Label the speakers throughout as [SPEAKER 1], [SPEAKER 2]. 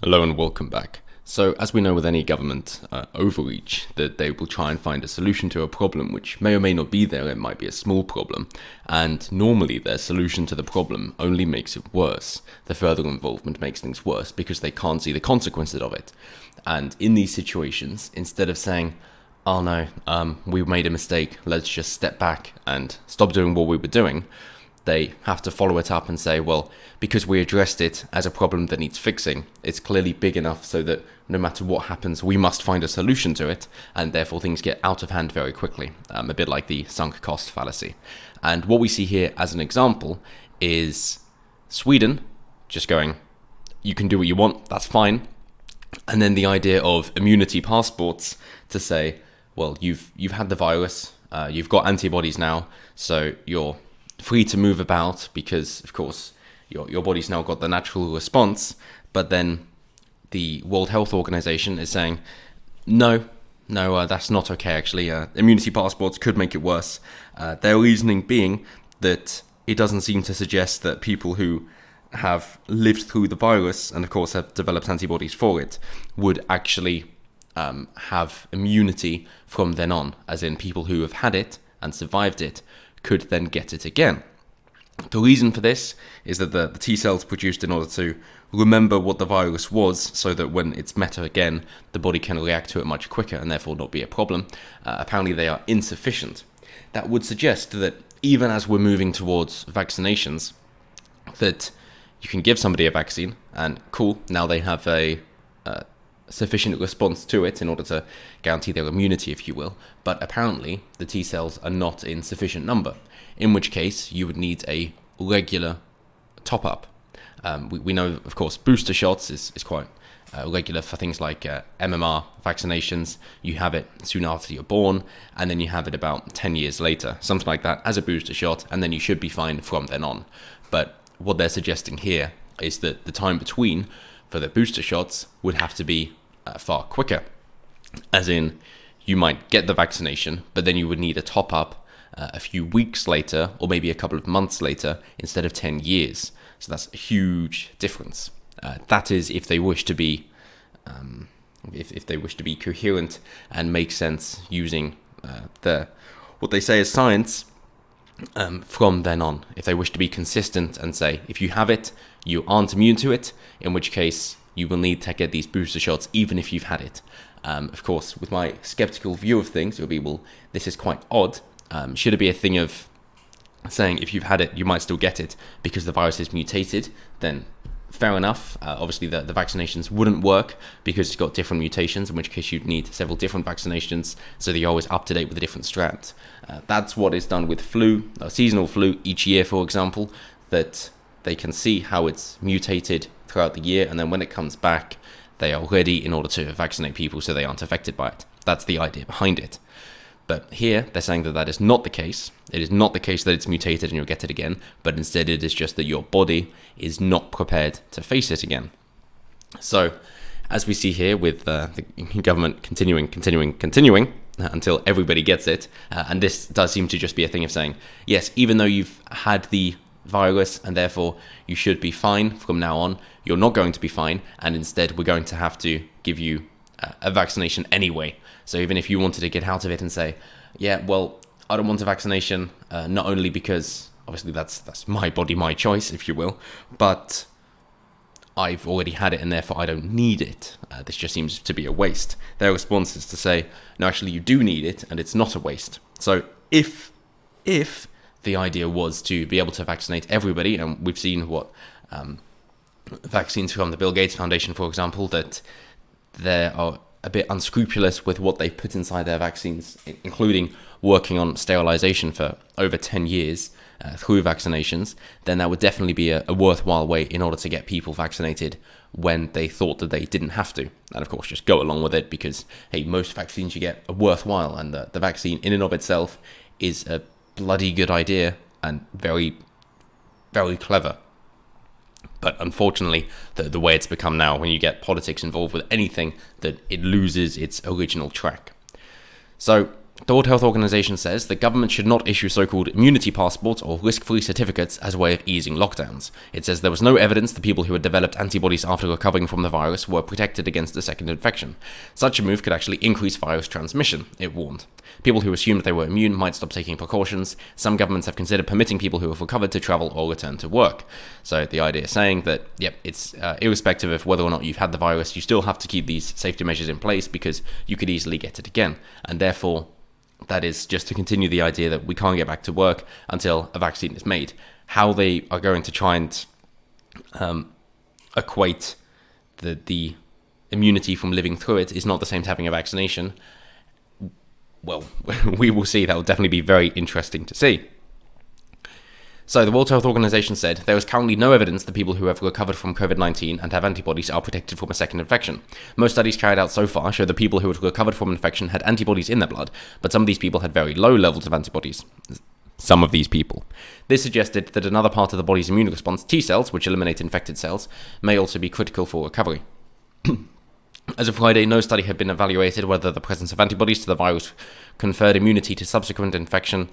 [SPEAKER 1] Hello and welcome back. So, as we know with any government overreach, that they will try and find a solution to a problem which may or may not be there. It might be a small problem, and normally their solution to the problem only makes it worse. The further involvement makes things worse because they can't see the consequences of it. And in these situations, instead of saying, "Oh no, we made a mistake, let's just step back and stop doing what we were doing," they have to follow it up and say, well, because we addressed it as a problem that needs fixing, it's clearly big enough so that no matter what happens, we must find a solution to it, and therefore things get out of hand very quickly, a bit like the sunk cost fallacy. And what we see here as an example is Sweden just going, you can do what you want, that's fine. And then the idea of immunity passports to say, well, you've had the virus, you've got antibodies now, so you're free to move about because, of course, your body's now got the natural response. But then the World Health Organization is saying, no, that's not okay, actually. Immunity passports could make it worse. Their reasoning being that it doesn't seem to suggest that people who have lived through the virus and, of course, have developed antibodies for it would actually have immunity from then on, as in people who have had it and survived it could then get it again. The reason for this is that the T cells produced in order to remember what the virus was, so that when it's met again, the body can react to it much quicker and therefore not be a problem. Apparently they are insufficient. That would suggest that even as we're moving towards vaccinations, that you can give somebody a vaccine and cool, now they have a sufficient response to it in order to guarantee their immunity, if you will. But apparently the T cells are not in sufficient number, in which case you would need a regular top-up. We know, of course, booster shots is quite regular for things like MMR vaccinations. You have it soon after you're born, and then you have it about 10 years later, something like that, as a booster shot, and then you should be fine from then on. But what they're suggesting here is that the time between for the booster shots would have to be far quicker. As in, you might get the vaccination, but then you would need a top-up a few weeks later, or maybe a couple of months later, instead of 10 years. So that's a huge difference. That is if they wish to be, if they wish to be coherent and make sense using what they say is science. From then on, if they wish to be consistent and say, if you have it, you aren't immune to it, in which case you will need to get these booster shots even if you've had it. Of course, with my skeptical view of things, it would be, well, this is quite odd. Should it be a thing of saying if you've had it, you might still get it because the virus is mutated? Then fair enough. Obviously, the vaccinations wouldn't work because it's got different mutations, in which case you'd need several different vaccinations so that you're always up to date with the different strands. That's what is done with flu, seasonal flu each year, for example, that they can see how it's mutated throughout the year, and then when it comes back, they are ready in order to vaccinate people so they aren't affected by it. That's the idea behind it. But here, they're saying that that is not the case. It is not the case that it's mutated and you'll get it again, but instead it is just that your body is not prepared to face it again. So, as we see here with the government continuing until everybody gets it, and this does seem to just be a thing of saying, yes, even though you've had the virus and therefore you should be fine from now on, you're not going to be fine, and instead we're going to have to give you a vaccination anyway. So even if you wanted to get out of it and say, yeah, well, I don't want a vaccination, not only because obviously that's my body, my choice, if you will, but I've already had it and therefore I don't need it. This just seems to be a waste. Their response is to say, no, actually you do need it and it's not a waste. So if the idea was to be able to vaccinate everybody, and we've seen what vaccines from the Bill Gates Foundation, for example, that they are a bit unscrupulous with what they put inside their vaccines, including working on sterilization for over 10 years through vaccinations, then that would definitely be a worthwhile way in order to get people vaccinated when they thought that they didn't have to. And of course, just go along with it because, hey, most vaccines you get are worthwhile, and the vaccine in and of itself is a bloody good idea and very, very clever. But unfortunately, the way it's become now, when you get politics involved with anything, that it loses its original track. So The World Health Organization says the government should not issue so-called immunity passports or risk-free certificates as a way of easing lockdowns. It says there was no evidence that people who had developed antibodies after recovering from the virus were protected against a second infection. Such a move could actually increase virus transmission, it warned. People who assumed they were immune might stop taking precautions. Some governments have considered permitting people who have recovered to travel or return to work. So the idea is saying that, it's irrespective of whether or not you've had the virus, you still have to keep these safety measures in place because you could easily get it again. And therefore, that is just to continue the idea that we can't get back to work until a vaccine is made. How they are going to try and equate the immunity from living through it is not the same as having a vaccination. Well, we will see. That will definitely be very interesting to see. So the World Health Organization said there is currently no evidence that people who have recovered from COVID-19 and have antibodies are protected from a second infection. Most studies carried out so far show that people who had recovered from infection had antibodies in their blood, but some of these people had very low levels of antibodies. Some of these people. This suggested that another part of the body's immune response, T cells, which eliminate infected cells, may also be critical for recovery. As of Friday, no study had been evaluated whether the presence of antibodies to the virus conferred immunity to subsequent infection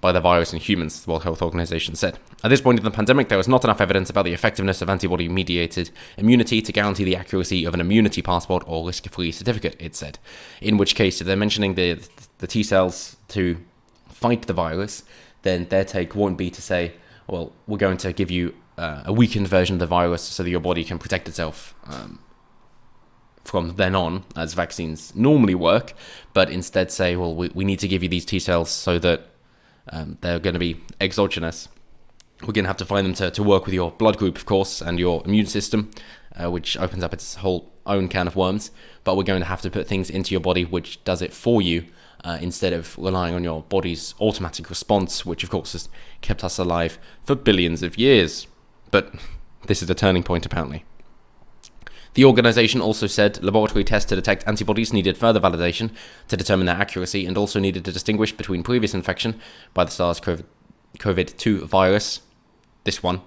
[SPEAKER 1] by the virus in humans, the World Health Organization said. At this point in the pandemic, there was not enough evidence about the effectiveness of antibody-mediated immunity to guarantee the accuracy of an immunity passport or risk-free certificate, it said. In which case, if they're mentioning the T cells to fight the virus, then their take won't be to say, well, we're going to give you a weakened version of the virus so that your body can protect itself from then on, as vaccines normally work, but instead say, well, we need to give you these T cells so that they're going to be exogenous. We're going to have to find them to work with your blood group, of course, and your immune system, which opens up its whole own can of worms, but we're going to have to put things into your body which does it for you, instead of relying on your body's automatic response, which of course has kept us alive for billions of years. But this is a turning point, apparently. The organization also said laboratory tests to detect antibodies needed further validation to determine their accuracy and also needed to distinguish between previous infection by the SARS-CoV-2 virus, this one,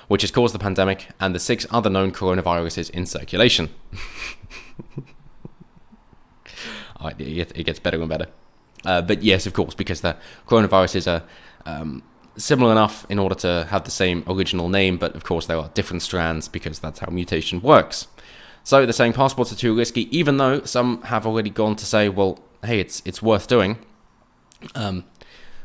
[SPEAKER 1] which has caused the pandemic, and the 6 other known coronaviruses in circulation. It gets better and better. But yes, of course, because the coronaviruses are similar enough in order to have the same original name, but of course there are different strands because that's how mutation works. So they're saying passports are too risky, even though some have already gone to say, well, hey, it's worth doing.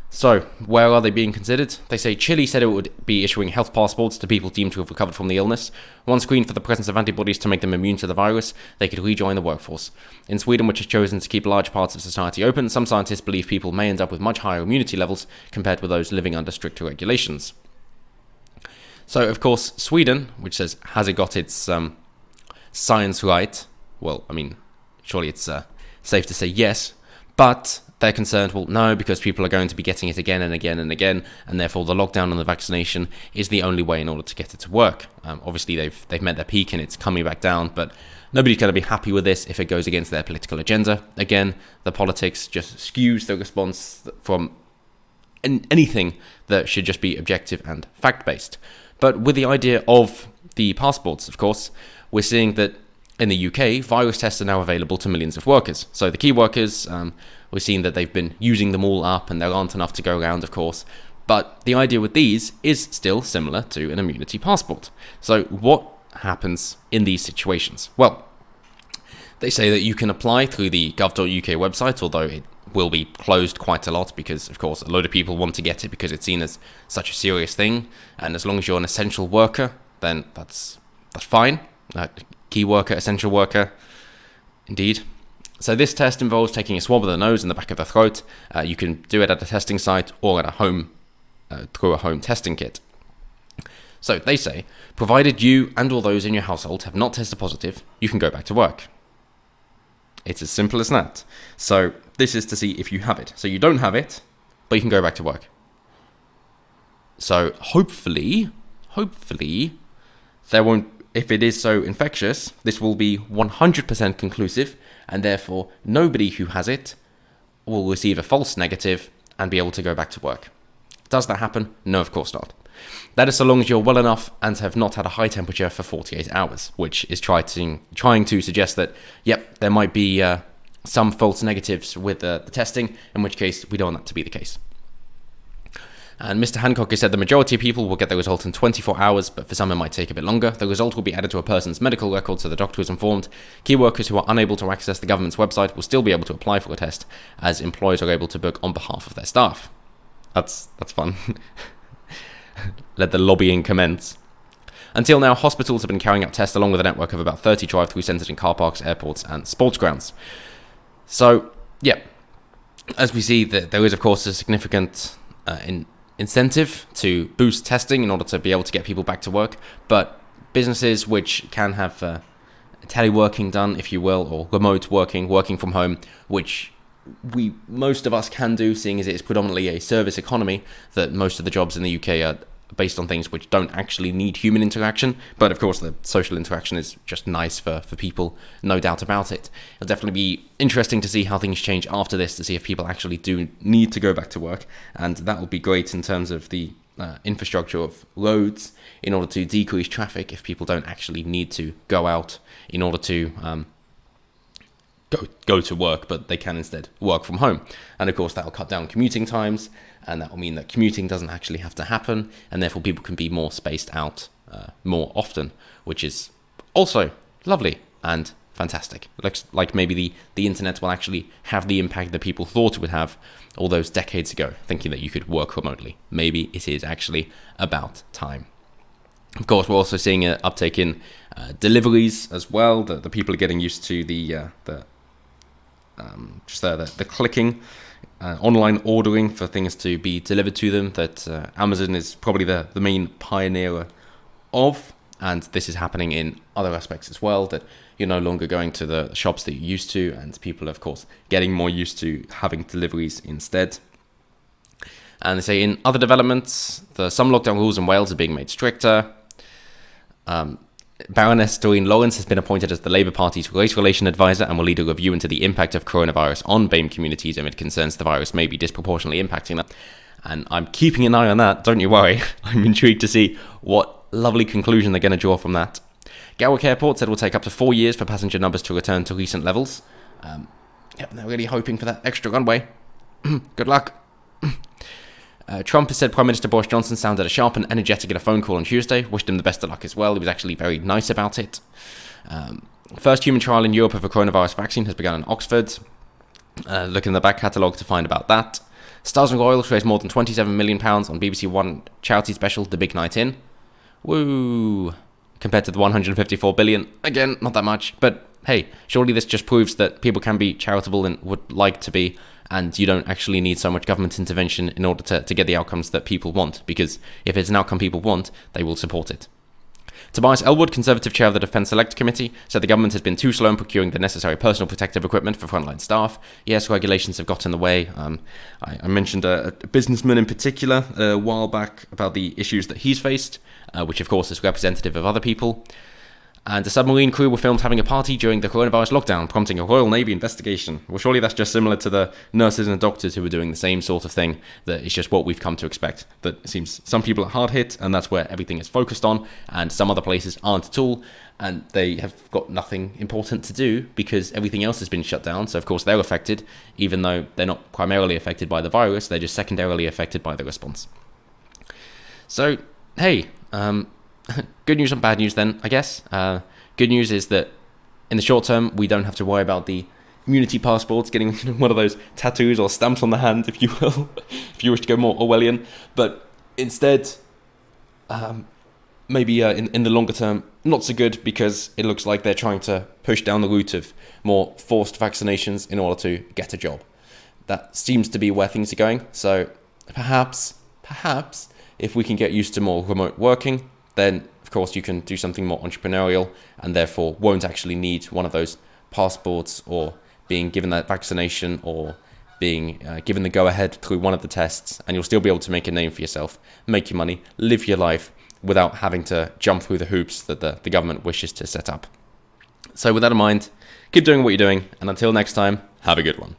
[SPEAKER 1] So where are they being considered? They say Chile said it would be issuing health passports to people deemed to have recovered from the illness. Once screened for the presence of antibodies to make them immune to the virus, they could rejoin the workforce. In Sweden, which has chosen to keep large parts of society open, some scientists believe people may end up with much higher immunity levels compared with those living under stricter regulations. So, of course, Sweden, which says, has it got its science right? Well, I mean, surely it's safe to say yes, but they're concerned, well, no, because people are going to be getting it again and again and again, and therefore the lockdown and the vaccination is the only way in order to get it to work. Obviously, they've met their peak and it's coming back down, but nobody's going to be happy with this if it goes against their political agenda. Again, the politics just skews the response from anything that should just be objective and fact-based. But with the idea of the passports, of course, we're seeing that in the UK, virus tests are now available to millions of workers. So the key workers, we're seeing that they've been using them all up and there aren't enough to go around, of course. But the idea with these is still similar to an immunity passport. So what happens in these situations? Well, they say that you can apply through the gov.uk website, although it will be closed quite a lot because, of course, a load of people want to get it because it's seen as such a serious thing. And as long as you're an essential worker, then that's fine. Key worker, essential worker, indeed. So this test involves taking a swab of the nose and the back of the throat. You can do it at a testing site or at a home, through a home testing kit. So they say, provided you and all those in your household have not tested positive, you can go back to work. It's as simple as that. So this is to see if you have it. So you don't have it, but you can go back to work. So hopefully, there won't, if it is so infectious, this will be 100% conclusive, and therefore nobody who has it will receive a false negative and be able to go back to work. Does that happen? No, of course not. That is so long as you're well enough and have not had a high temperature for 48 hours, which is trying to suggest that, yep, there might be some false negatives with the testing, in which case we don't want that to be the case. And Mr. Hancock has said the majority of people will get the result in 24 hours, but for some it might take a bit longer. The result will be added to a person's medical record so the doctor is informed. Key workers who are unable to access the government's website will still be able to apply for a test, as employers are able to book on behalf of their staff. That's fun. Let the lobbying commence. Until now, hospitals have been carrying out tests along with a network of about 30 drive-through centres in car parks, airports and sports grounds. So, yeah, as we see, there is, of course, a significant incentive to boost testing in order to be able to get people back to work, but businesses which can have teleworking done, if you will, or remote working from home, which most of us can do, seeing as it is predominantly a service economy, that most of the jobs in the UK are based on things which don't actually need human interaction, but of course the social interaction is just nice for people, no doubt about it. It'll definitely be interesting to see how things change after this, to see if people actually do need to go back to work, and that will be great in terms of the infrastructure of roads in order to decrease traffic if people don't actually need to go out in order to go to work, but they can instead work from home. And of course that will cut down commuting times, and that will mean that commuting doesn't actually have to happen, and therefore people can be more spaced out more often, which is also lovely and fantastic. Looks like maybe the internet will actually have the impact that people thought it would have all those decades ago, thinking that you could work remotely. Maybe it is actually about time. Of course, we're also seeing an uptake in deliveries as well. The people are getting used to the clicking, online ordering for things to be delivered to them, that Amazon is probably the main pioneer of, and this is happening in other aspects as well, that you're no longer going to the shops that you used to, and people are, of course, getting more used to having deliveries instead. And they say in other developments, some lockdown rules in Wales are being made stricter. Baroness Doreen Lawrence has been appointed as the Labour Party's race relation advisor and will lead a review into the impact of coronavirus on BAME communities amid concerns the virus may be disproportionately impacting them. And I'm keeping an eye on that, don't you worry. I'm intrigued to see what lovely conclusion they're going to draw from that. Gatwick Airport said it will take up to 4 years for passenger numbers to return to recent levels. They're really hoping for that extra runway. Good luck. Trump has said Prime Minister Boris Johnson sounded sharp and energetic in a phone call on Tuesday, wished him the best of luck as well. He was actually very nice about it. First human trial in Europe of a coronavirus vaccine has begun in Oxford. Look in the back catalogue to find about that. Stars and Royals raised more than £27 million on BBC One charity special, The Big Night In. Woo! Compared to the 154 billion, again, not that much, but hey, surely this just proves that people can be charitable and would like to be, and you don't actually need so much government intervention in order to get the outcomes that people want, because if it's an outcome people want, they will support it. Tobias Ellwood, Conservative chair of the Defence Select Committee, said the government has been too slow in procuring the necessary personal protective equipment for frontline staff. Yes, regulations have got in the way. I mentioned a businessman in particular a while back about the issues that he's faced, which of course is representative of other people. And a submarine crew were filmed having a party during the coronavirus lockdown, prompting a Royal Navy investigation. Well, surely that's just similar to the nurses and doctors who were doing the same sort of thing. That it's just what we've come to expect. That it seems some people are hard hit, and that's where everything is focused on, and some other places aren't at all, and they have got nothing important to do because everything else has been shut down. So of course they're affected, even though they're not primarily affected by the virus, they're just secondarily affected by the response. So, hey, good news and bad news then, I guess. Good news is that in the short term, we don't have to worry about the immunity passports, getting one of those tattoos or stamps on the hand, if you will, if you wish to go more Orwellian. But instead, maybe in the longer term, not so good, because it looks like they're trying to push down the route of more forced vaccinations in order to get a job. That seems to be where things are going. So perhaps, if we can get used to more remote working, then of course you can do something more entrepreneurial and therefore won't actually need one of those passports or being given that vaccination or being given the go-ahead through one of the tests, and you'll still be able to make a name for yourself, make your money, live your life without having to jump through the hoops that the government wishes to set up. So with that in mind, keep doing what you're doing, and until next time, have a good one.